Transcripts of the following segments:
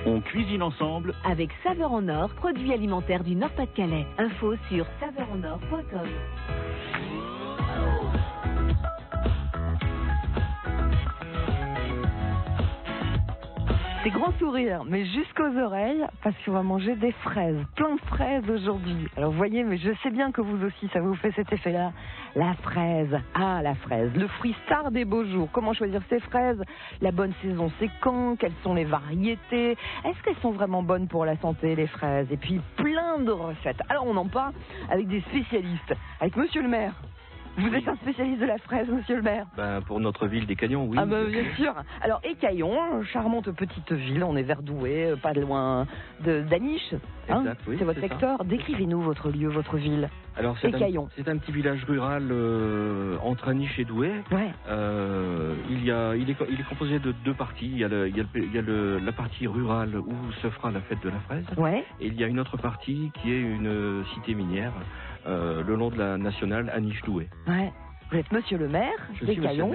On cuisine ensemble avec Saveur en Or, produit alimentaire du Nord-Pas-de-Calais. Info sur saveurenor.com. Des grands sourires, mais jusqu'aux oreilles, parce qu'on va manger des fraises. Plein de fraises aujourd'hui. Alors vous voyez, mais je sais bien que vous aussi, ça vous fait cet effet-là. La fraise. Ah, la fraise. Le fruit star des beaux jours. Comment choisir ces fraises? La bonne saison, c'est quand? Quelles sont les variétés? Est-ce qu'elles sont vraiment bonnes pour la santé, les fraises? Et puis, plein de recettes. Alors, on en parle avec des spécialistes. Avec Monsieur le maire. Vous êtes un spécialiste de la fraise, Monsieur le maire? Pour notre ville d'Écaillon, oui. Ah bien sûr. Alors, Écaillon, charmante petite ville, on est vers Douai, pas loin d'Aniche. Exact, oui. C'est votre secteur. Décrivez-nous votre lieu, votre ville. Alors, c'est Écaillon. C'est un petit village rural entre Aniche et Douai. Ouais. Il est composé de deux parties. Il y a la partie rurale où se fera la fête de la fraise. Ouais. Et il y a une autre partie qui est une cité minière. Le long de la nationale Aniche-Douai. Ouais. Vous êtes Monsieur le maire d'Écaillon,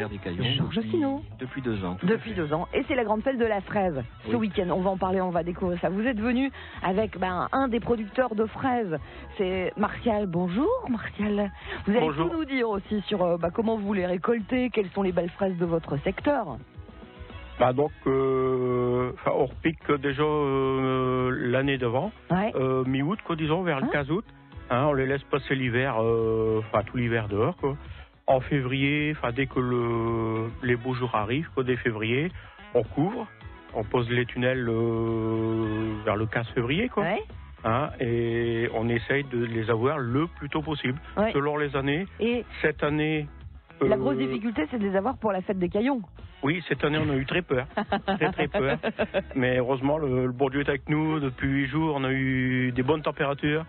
Georges Sino. Depuis 2 ans. Depuis 2 ans. Et c'est la grande fête de la fraise. Ce week-end, on va en parler, on va découvrir ça. Vous êtes venu avec un des producteurs de fraises. C'est Martial. Bonjour Martial. Vous allez tout nous dire aussi sur comment vous les récoltez, quelles sont les belles fraises de votre secteur. On repique déjà l'année d'avant, mi-août, disons, vers le 15 août. On les laisse passer l'hiver, tout l'hiver dehors, quoi. En février, dès que les beaux jours arrivent, dès février, on couvre, on pose les tunnels vers le 15 février, quoi. Ouais. Et on essaye de les avoir le plus tôt possible, selon les années. Et cette année... La grosse difficulté, c'est de les avoir pour la fête d'Écaillon. Oui, cette année, on a eu très peur. très peur. Mais heureusement, le bon Dieu est avec nous. Depuis 8 jours, on a eu des bonnes températures.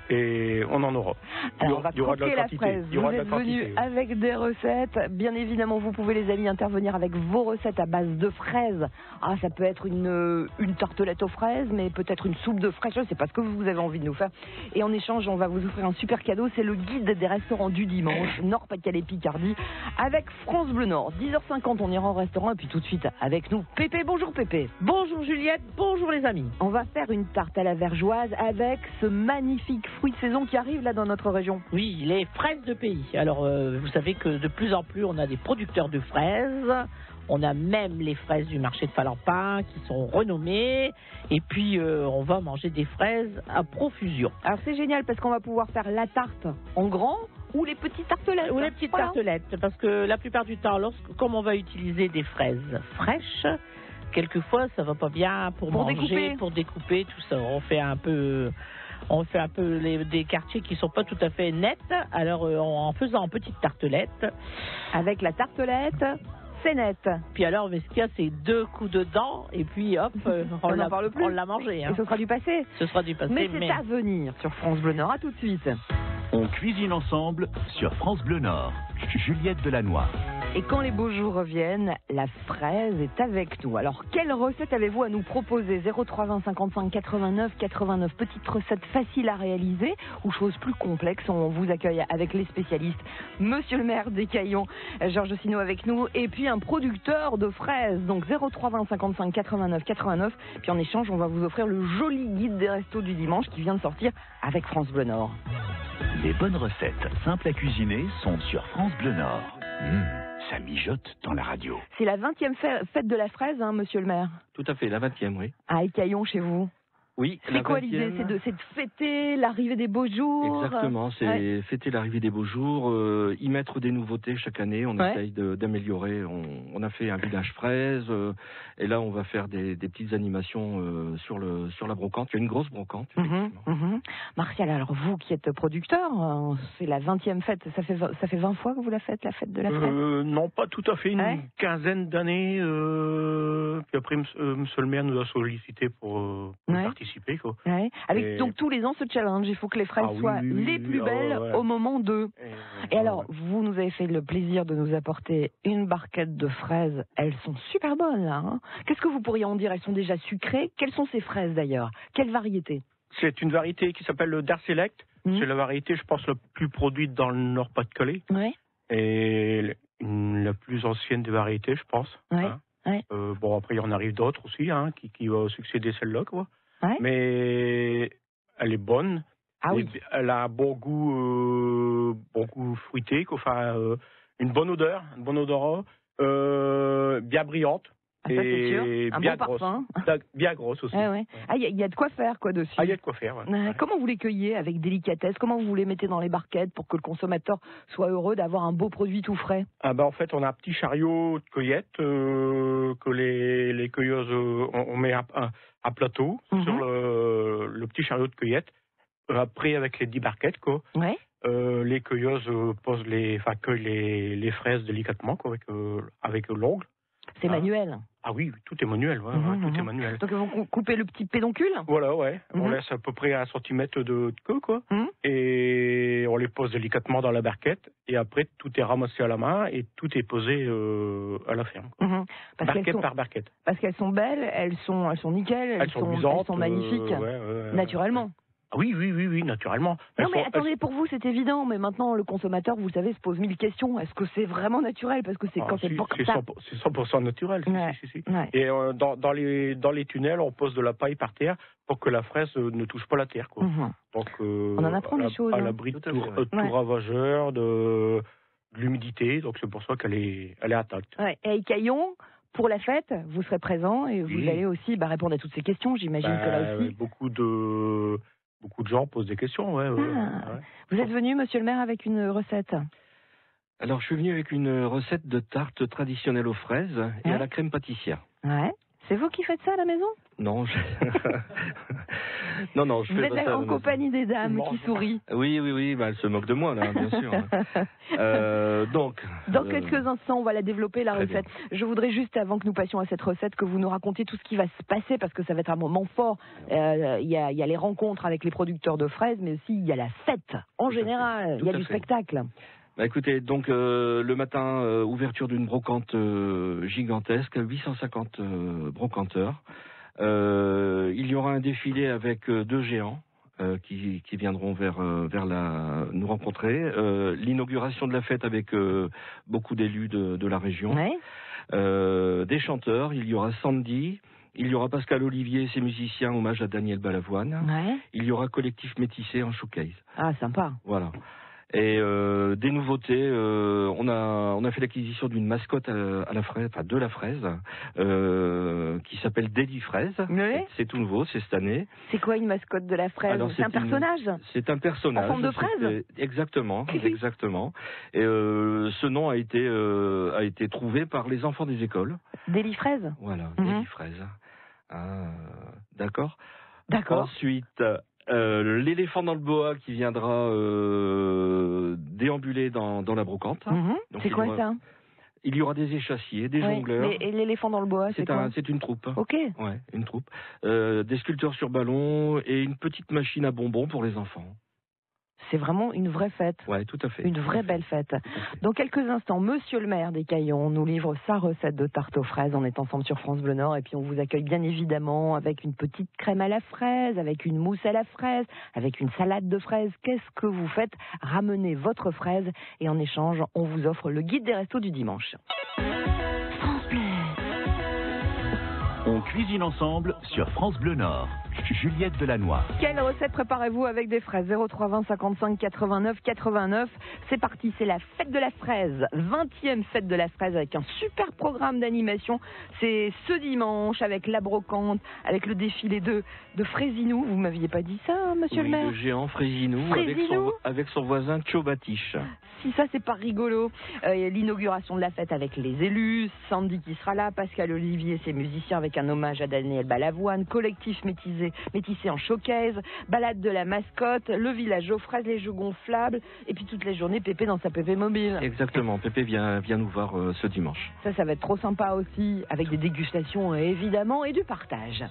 Et on en aura. Alors, on va croquer la fraise. Vous êtes venus avec des recettes. Bien évidemment, vous pouvez, les amis, intervenir avec vos recettes à base de fraises. Ah, ça peut être une tartelette aux fraises, mais peut-être une soupe de fraises. Je ne sais pas ce que vous avez envie de nous faire. Et en échange, on va vous offrir un super cadeau. C'est le guide des restaurants du dimanche, Nord-Pas-de-Calais Picardie, avec France Bleu Nord. 10h50, on ira au restaurant. Et puis tout de suite, avec nous, Pépé. Bonjour Pépé. Bonjour Juliette. Bonjour les amis. On va faire une tarte à la vergeoise avec ce magnifique fruit de saison qui arrive là dans notre région. Oui, les fraises de pays. Alors, vous savez que de plus en plus, on a des producteurs de fraises. On a même les fraises du marché de Falampin qui sont renommées. Et puis, on va manger des fraises à profusion. Alors, c'est génial parce qu'on va pouvoir faire la tarte en grand ou les petites tartelettes. Ou les petites tartelettes. Parce que la plupart du temps, comme on va utiliser des fraises fraîches, quelquefois, ça va pas bien pour manger, pour découper, tout ça. On fait un peu des quartiers qui sont pas tout à fait nets. Alors, en faisant en petites tartelettes. Avec la tartelette, c'est net. Puis alors, mais ce qu'il y a, c'est 2 coups de dents, et puis hop, on l'a mangé. Et ce sera du passé. Ce sera du passé. Mais c'est à venir sur France Bleu Nord. À tout de suite. On cuisine ensemble sur France Bleu Nord. Juliette Delannoy. Et quand les beaux jours reviennent, la fraise est avec nous. Alors, quelle recette avez-vous à nous proposer? 03 20 55 89 89. Petite recette facile à réaliser ou chose plus complexe? On vous accueille avec les spécialistes. Monsieur le maire d'Écaillon, Georges Sino avec nous. Et puis un producteur de fraises. Donc 03 20 55 89 89. Puis en échange, on va vous offrir le joli guide des restos du dimanche qui vient de sortir avec France Bleu Nord. Les bonnes recettes simples à cuisiner sont sur France Bleu Nord. Ça mijote dans la radio. C'est la 20e fête de la fraise, monsieur le maire? Tout à fait, la 20e, oui. À Écaillon, chez vous? Oui. C'est quoi l'idée? C'est de fêter l'arrivée des beaux jours? Exactement, c'est fêter l'arrivée des beaux jours, y mettre des nouveautés chaque année, on essaye d'améliorer. On a fait un village fraise, et là on va faire des petites animations sur la brocante. Il y a une grosse brocante, effectivement. Martial, alors vous qui êtes producteur, c'est la 20e fête, ça fait 20 fois que vous la faites, la fête de la fraise? Non, pas tout à fait, une quinzaine d'années. Puis après, monsieur le maire nous a sollicité pour participer. Avec donc tous les ans ce challenge, il faut que les fraises soient les plus belles au moment d'eux. Et alors, vous nous avez fait le plaisir de nous apporter une barquette de fraises. Elles sont super bonnes là. Qu'est-ce que vous pourriez en dire? Elles sont déjà sucrées. Quelles sont ces fraises d'ailleurs? Quelle variété? C'est une variété qui s'appelle le Dar Select. C'est la variété, je pense, la plus produite dans le Nord-Pas-de-Calais. Et la plus ancienne des variétés, je pense. Ouais. Bon, après, il y en arrive d'autres aussi, hein, qui vont succéder celle-là, quoi. Ouais. Mais elle est bonne. Ah oui. Elle a un bon goût fruité, quoi. Enfin, une bonne odeur, bien brillante. Ah, ça, c'est sûr. Un bien bon grosse. parfum. Bien grosse aussi. Ouais, ouais. Ah, il y a de quoi faire, quoi, dessus. Ah, il y a de quoi faire, ouais. Comment vous les cueillez avec délicatesse? Comment vous les mettez dans les barquettes pour que le consommateur soit heureux d'avoir un beau produit tout frais? Ah ben, en fait, on a un petit chariot de cueillette que les cueilleuses, on met à plateau sur le petit chariot de cueillette. Après, avec les 10 barquettes, quoi. Ouais. Les cueilleuses cueillent les fraises délicatement, quoi, avec l'ongle. C'est manuel. Ah oui, tout est manuel, tout est manuel. Donc, vous coupez le petit pédoncule? Voilà, ouais. On laisse à peu près 1 centimètre de queue, quoi. Et on les pose délicatement dans la barquette. Et après, tout est ramassé à la main et tout est posé à la ferme. Barquette par barquette. Parce qu'elles sont belles, elles sont nickel, elles sont luisantes, elles sont magnifiques, naturellement. Oui, naturellement. Non, mais attendez, pour vous, c'est évident, mais maintenant, le consommateur, vous savez, se pose 1000 questions. Est-ce que c'est vraiment naturel? Parce que c'est quand c'est pas comme ça. C'est 100% naturel. Si. Ouais. Et dans les tunnels, on pose de la paille par terre pour que la fraise ne touche pas la terre, quoi. Donc, on en apprend des choses. À l'abri de tout ravageur, de l'humidité. Donc, c'est pour ça qu'elle est intacte. Ouais. Et à Écaillon, pour la fête, vous serez présent et vous allez aussi répondre à toutes ces questions, j'imagine que là aussi. Beaucoup de gens posent des questions, ouais. Vous êtes venu, monsieur le maire, avec une recette? Alors, je suis venu avec une recette de tarte traditionnelle aux fraises et à la crème pâtissière. Ouais. C'est vous qui faites ça à la maison? Non, non, je fais pas ça. Vous êtes en compagnie des dames qui sourient. Oui, elles se moquent de moi, là, bien sûr. Donc, dans quelques instants, on va la développer, la recette. Bien. Je voudrais juste, avant que nous passions à cette recette, que vous nous racontiez tout ce qui va se passer, parce que ça va être un moment fort. Il y a les rencontres avec les producteurs de fraises, mais aussi il y a la fête, en général. Il y a du spectacle. Écoutez, donc le matin, ouverture d'une brocante gigantesque, 850 brocanteurs. Il y aura un défilé avec 2 géants qui viendront nous rencontrer. L'inauguration de la fête avec beaucoup d'élus de la région. Ouais. Des chanteurs, il y aura Sandy. Il y aura Pascal Olivier et ses musiciens, hommage à Daniel Balavoine. Ouais. Il y aura Collectif Métissé en showcase. Ah, sympa. Voilà. Et des nouveautés, on a fait l'acquisition d'une mascotte à la fraise, de la fraise, qui s'appelle Daily Fraise. Oui. C'est tout nouveau, c'est cette année. C'est quoi une mascotte de la fraise? C'est un personnage? C'est un personnage. En forme de fraise? Exactement. Et ce nom a été trouvé par les enfants des écoles. Daily Fraise? Voilà, Daily Fraise. Ah, d'accord. D'accord. Ensuite, l'éléphant dans le boa qui viendra déambuler dans la brocante. C'est quoi ça? Il y aura des échassiers, des jongleurs. Et l'éléphant dans le boa, c'est quoi? C'est une troupe. Ok. Ouais, une troupe. Des sculpteurs sur ballon et une petite machine à bonbons pour les enfants. C'est vraiment une vraie fête. Ouais, tout à fait. Une vraie belle fête. Dans quelques instants, monsieur le maire d'Écaillon nous livre sa recette de tarte aux fraises. On est ensemble sur France Bleu Nord et puis on vous accueille bien évidemment avec une petite crème à la fraise, avec une mousse à la fraise, avec une salade de fraises. Qu'est-ce que vous faites? Ramenez votre fraise et en échange, on vous offre le guide des restos du dimanche. France Bleu. On cuisine ensemble sur France Bleu Nord. Juliette Delannoy. Quelle recette préparez-vous avec des fraises? 03 20 55 89 89. C'est parti, c'est la fête de la fraise. 20e fête de la fraise avec un super programme d'animation. C'est ce dimanche avec la brocante, avec le défilé de Fraisinou. Vous m'aviez pas dit ça, monsieur le maire? Le géant Fraisinou avec son voisin Tchobatiche. Si ça, c'est pas rigolo. L'inauguration de la fête avec les élus, Sandy qui sera là, Pascal Olivier et ses musiciens avec un hommage à Daniel Balavoine, collectif métissé en showcase, balade de la mascotte, le village aux fraises, les jeux gonflables, et puis toute la journée Pépé dans sa Pépé mobile. Exactement, Pépé vient nous voir ce dimanche. Ça va être trop sympa aussi, avec des dégustations évidemment et du partage.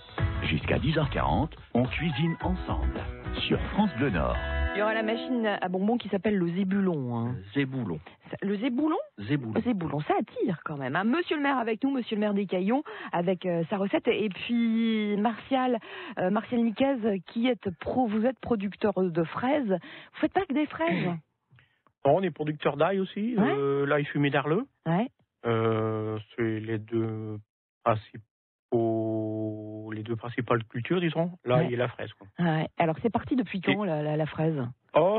Jusqu'à 10h40, on cuisine ensemble sur France Bleu Nord. Il y aura la machine à bonbons qui s'appelle le Zéboulon. Hein. Zéboulon. Le Zéboulon? Zéboulon, ça attire quand même. Hein. Monsieur le maire avec nous, monsieur le maire d'Écaillon, avec sa recette. Et puis Martial Niquez, vous êtes producteur de fraises. Vous faites pas que des fraises? Non, on est producteur d'ail aussi. Ouais. L'ail fumé d'Arleux. Ouais. C'est les deux les deux principales cultures, disons, l'ail et la fraise. Quoi. Ouais. Alors, c'est parti depuis quand, la fraise?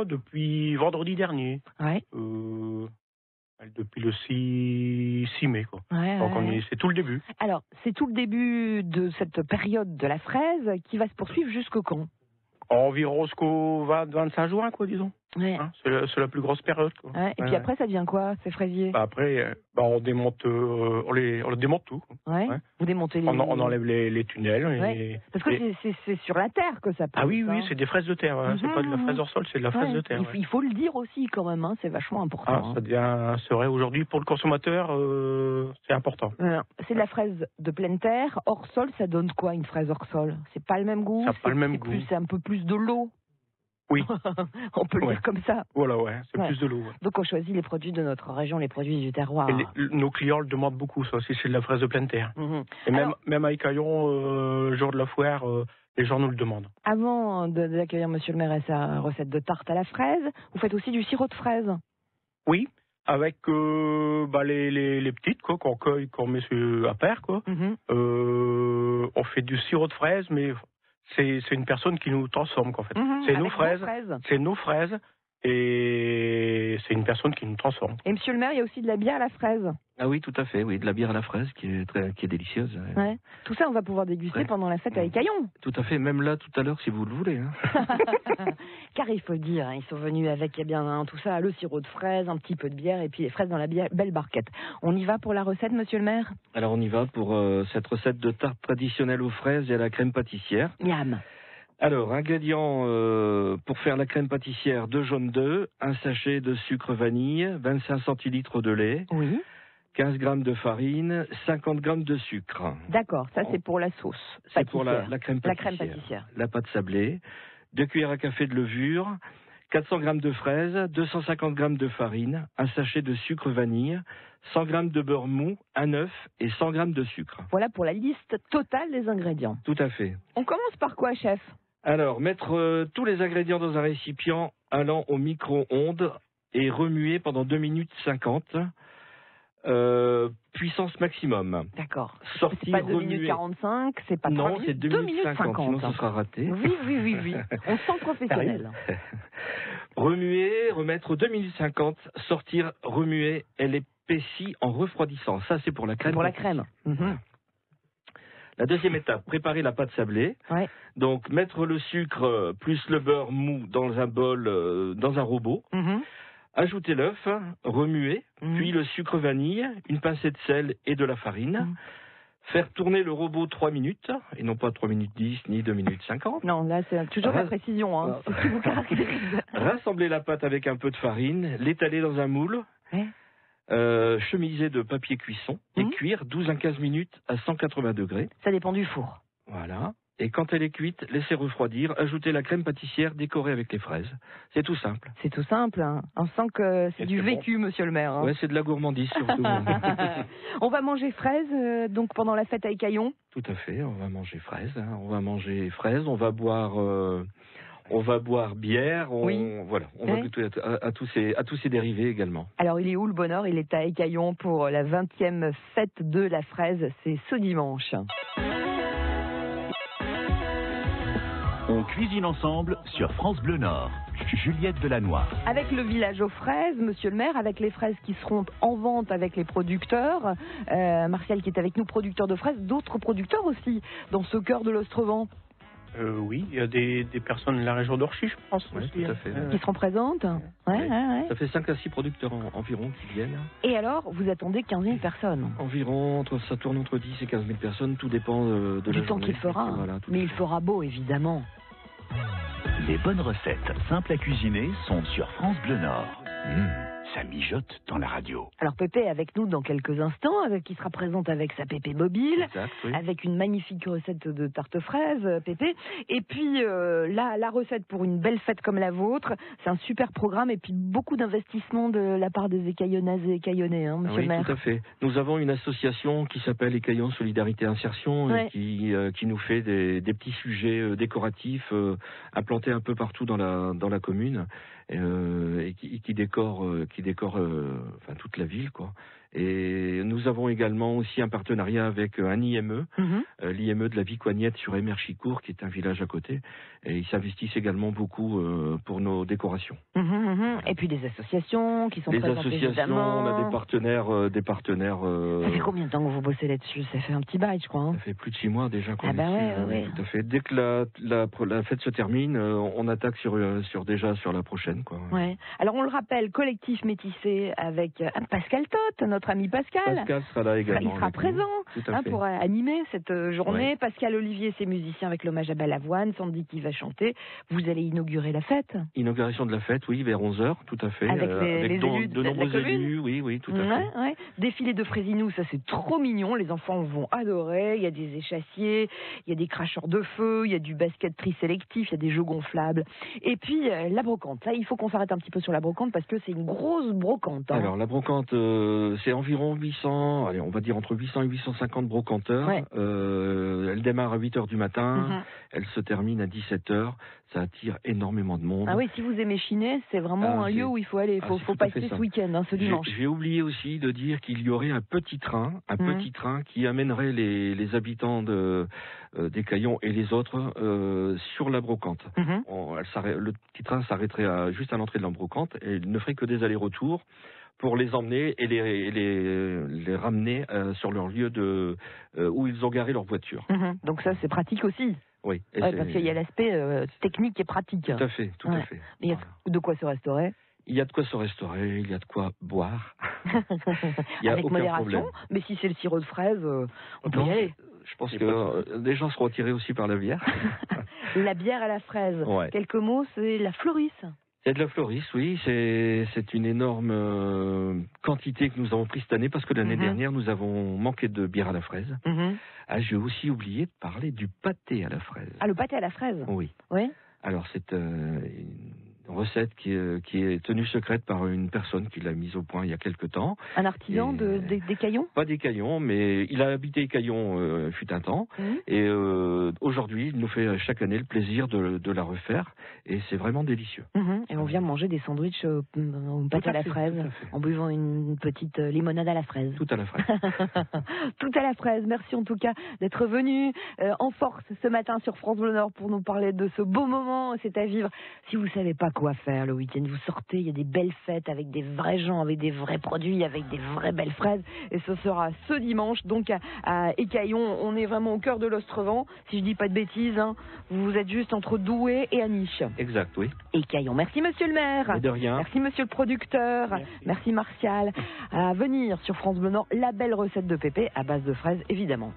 Depuis vendredi dernier. Ouais. Depuis le 6 mai, quoi. Donc, c'est tout le début. Alors, c'est tout le début de cette période de la fraise qui va se poursuivre jusqu'au quand? Environ jusqu'au 25 juin, quoi, disons. Ouais. Hein, c'est la plus grosse période, quoi. Ouais. Et puis après, ça devient quoi, ces fraisiers? Après, on démonte, on démonte tout. Quoi. Ouais. Ouais. Vous démontez les... On enlève les tunnels. Ouais. Parce que c'est sur la terre que ça passe. Ah oui, c'est des fraises de terre. Hein. C'est pas de la fraise hors sol, c'est de la fraise de terre. Il faut le dire aussi, quand même. Hein. C'est vachement important. C'est vrai, aujourd'hui, pour le consommateur, c'est important. C'est de la fraise de pleine terre. Hors sol, ça donne quoi, une fraise hors sol? C'est pas le même goût? Ça n'a pas le même goût. C'est un peu plus de l'eau. Oui. On peut le dire comme ça. Voilà, c'est plus de l'eau. Donc on choisit les produits de notre région, les produits du terroir. Et nos clients le demandent beaucoup, ça aussi, c'est de la fraise de pleine terre. Et même à Écaillon, jour de la foire, les gens nous le demandent. Avant d'accueillir Monsieur le maire et sa recette de tarte à la fraise, vous faites aussi du sirop de fraise? Oui, avec les petites quoi, qu'on cueille, qu'on met à paire. Quoi. On fait du sirop de fraise, mais... C'est une personne qui nous transforme, en fait. C'est nos fraises, et c'est une personne qui nous transforme. Et Monsieur le maire, il y a aussi de la bière à la fraise. Ah oui, tout à fait, oui, de la bière à la fraise qui est délicieuse. Ouais. Tout ça, on va pouvoir déguster pendant la fête à Écaillon. Tout à fait, même là, tout à l'heure, si vous le voulez. Hein. Car il faut le dire, ils sont venus avec tout ça, le sirop de fraise, un petit peu de bière et puis les fraises dans la belle barquette. On y va pour la recette, Monsieur le maire? Alors on y va pour cette recette de tarte traditionnelle aux fraises et à la crème pâtissière. Miam. Alors, ingrédients pour faire la crème pâtissière: 2 jaunes d'œufs, un sachet de sucre vanille, 25 centilitres de lait, 15 grammes de farine, 50 grammes de sucre. D'accord, ça c'est pour la sauce. C'est pour la crème pâtissière. La pâte sablée, 2 cuillères à café de levure, 400 grammes de fraises, 250 grammes de farine, un sachet de sucre vanille, 100 grammes de beurre mou, un œuf et 100 grammes de sucre. Voilà pour la liste totale des ingrédients. Tout à fait. On commence par quoi, chef? Alors, mettre tous les ingrédients dans un récipient allant au micro-ondes et remuer pendant 2 minutes 50. Puissance maximum. D'accord. Sortir, c'est pas 2 minutes 45, c'est pas 3 minutes. Non, c'est 2 minutes 50, sinon ce sera raté. Oui. On sent professionnel. Remuer, remettre 2 minutes 50, sortir, remuer, elle épaissit en refroidissant. Ça, c'est pour la crème. Pour la crème. La deuxième étape, préparer la pâte sablée. Ouais. Donc, mettre le sucre plus le beurre mou dans un bol, dans un robot. Ajouter l'œuf, remuer, puis le sucre vanille, une pincée de sel et de la farine. Faire tourner le robot 3 minutes, et non pas 3 minutes 10 ni 2 minutes 50. Non, là c'est toujours la précision, hein. C'est ce qui vous caractérise. Rassembler la pâte avec un peu de farine, l'étaler dans un moule, chemiser de papier cuisson et cuire 12 à 15 minutes à 180 degrés. Ça dépend du four. Voilà. Et quand elle est cuite, laissez refroidir, ajoutez la crème pâtissière décorée avec les fraises. C'est tout simple. C'est tout simple, hein. On sent que c'est du vécu, Monsieur le maire. Hein. Ouais, c'est de la gourmandise surtout. On va manger fraises donc pendant la fête à Écaillon. Tout à fait, on va manger fraises. Hein. On va manger fraises, on va boire bière, voilà, on va goûter à tous ces dérivés également. Alors il est où le bonheur? Il est à Écaillon pour la 20e fête de la fraise, c'est ce dimanche. On cuisine ensemble sur France Bleu Nord. Juliette Delannoy. Avec le village aux fraises, Monsieur le maire, avec les fraises qui seront en vente avec les producteurs. Martial qui est avec nous, producteur de fraises, d'autres producteurs aussi dans ce cœur de l'Ostrevent. Oui, il y a des personnes de la région d'Orchy, je pense. Oui, aussi, tout à fait. Qui seront présentes. Ouais. Ça fait 5 à 6 producteurs environ qui viennent. Et alors, vous attendez 15 000 personnes? Environ, ça tourne entre 10 et 15 000 personnes, tout dépend de du temps qu'il fera. Voilà, mais il fera beau, évidemment. Les bonnes recettes simples à cuisiner sont sur France Bleu Nord. Ça mijote dans la radio. Alors Pépé est avec nous dans quelques instants, qui sera présente avec sa Pépé mobile, avec une magnifique recette de tarte fraise, Pépé. Et puis la recette pour une belle fête comme la vôtre, c'est un super programme et puis beaucoup d'investissement de la part des Écaillonnaises et Écaillonnais, hein, Monsieur le maire. Oui, tout à fait. Nous avons une association qui s'appelle Écaillon Solidarité Insertion qui nous fait des petits sujets décoratifs implantés un peu partout dans la commune. Et qui décore toute la ville, quoi. Et nous avons également aussi un partenariat avec un IME, l'IME de la Vicoignette sur Émerchicourt, qui est un village à côté. Et ils s'investissent également beaucoup pour nos décorations. Et puis des associations qui sont présentes, associations, évidemment. on a des partenaires. Ça fait combien de temps que vous bossez là-dessus? Ça fait un petit bail, je crois. Hein. Ça fait plus de 6 mois déjà qu'on est dessus. Ouais. Tout à fait. Dès que la fête se termine, on attaque sur la prochaine, quoi. Ouais. Alors on le rappelle, collectif métissé avec Pascal Toth, notre ami Pascal. Pascal sera là également. Il sera présent pour animer cette journée. Ouais. Pascal Olivier, ses musiciens avec l'hommage à Balavoine, Sandy qui va chanter. Vous allez inaugurer la fête? Inauguration de la fête, oui, vers 11h, tout à fait. Avec les élus de nombreux élus, oui, tout à fait. Ouais. Défilé de Frésinou, ça c'est trop mignon, les enfants vont adorer. Il y a des échassiers, il y a des cracheurs de feu, il y a du basket tri-sélectif, il y a des jeux gonflables. Et puis la brocante, là il faut qu'on s'arrête un petit peu sur la brocante parce que c'est une grosse brocante. Hein. Alors la brocante, c'est environ 800, allez, on va dire entre 800 et 850 brocanteurs. Ouais. Elle démarre à 8h du matin, elle se termine à 17h. Ça attire énormément de monde. Ah oui, si vous aimez chiner, c'est vraiment un lieu où il faut aller. Il faut passer ce week-end, ce dimanche. J'ai oublié aussi de dire qu'il y aurait un petit train qui amènerait les habitants d'Écaillon et les autres sur la brocante. Le petit train s'arrêterait juste à l'entrée de la brocante et il ne ferait que des allers-retours pour les emmener et les ramener sur leur lieu où ils ont garé leur voiture. Donc ça, c'est pratique aussi. Oui. Parce qu'il y a l'aspect technique et pratique. Tout à fait. Mais il y a de quoi se restaurer. Il y a de quoi se restaurer, il y a de quoi boire. Il y a avec modération, mais si c'est le sirop de fraise, on peut y aller. Je pense que les gens seront attirés aussi par la bière. La bière à la fraise. Ouais. Quelques mots, c'est la Floris. C'est de la Floris, oui. C'est une énorme quantité que nous avons prise cette année parce que l'année dernière, nous avons manqué de bière à la fraise. J'ai aussi oublié de parler du pâté à la fraise. Ah, le pâté à la fraise? Oui. Oui. Alors, c'est une recette qui est tenue secrète par une personne qui l'a mise au point il y a quelque temps. Un artisan d'Écaillon? Pas d'Écaillon, mais il a habité Écaillon fut un temps. Et aujourd'hui, il nous fait chaque année le plaisir de la refaire. Et c'est vraiment délicieux. Et on vient manger des sandwichs au pâté à la fraise en buvant une petite limonade à la fraise. Tout à la fraise. Tout à la fraise. Merci en tout cas d'être venu en force ce matin sur France Bleu Nord pour nous parler de ce beau moment. C'est à vivre. Si vous savez pas quoi faire le week-end, vous sortez, il y a des belles fêtes avec des vrais gens, avec des vrais produits, avec des vraies belles fraises. Et ce sera ce dimanche, donc à Écaillon. On est vraiment au cœur de l'Ostrevent. Si je dis pas de bêtises, vous êtes juste entre Douai et Aniche. Exact, oui. Écaillon. Merci monsieur le maire. Et de rien. Merci monsieur le producteur. Merci Martial. À venir sur France Bleu Nord, la belle recette de Pépé à base de fraises, évidemment.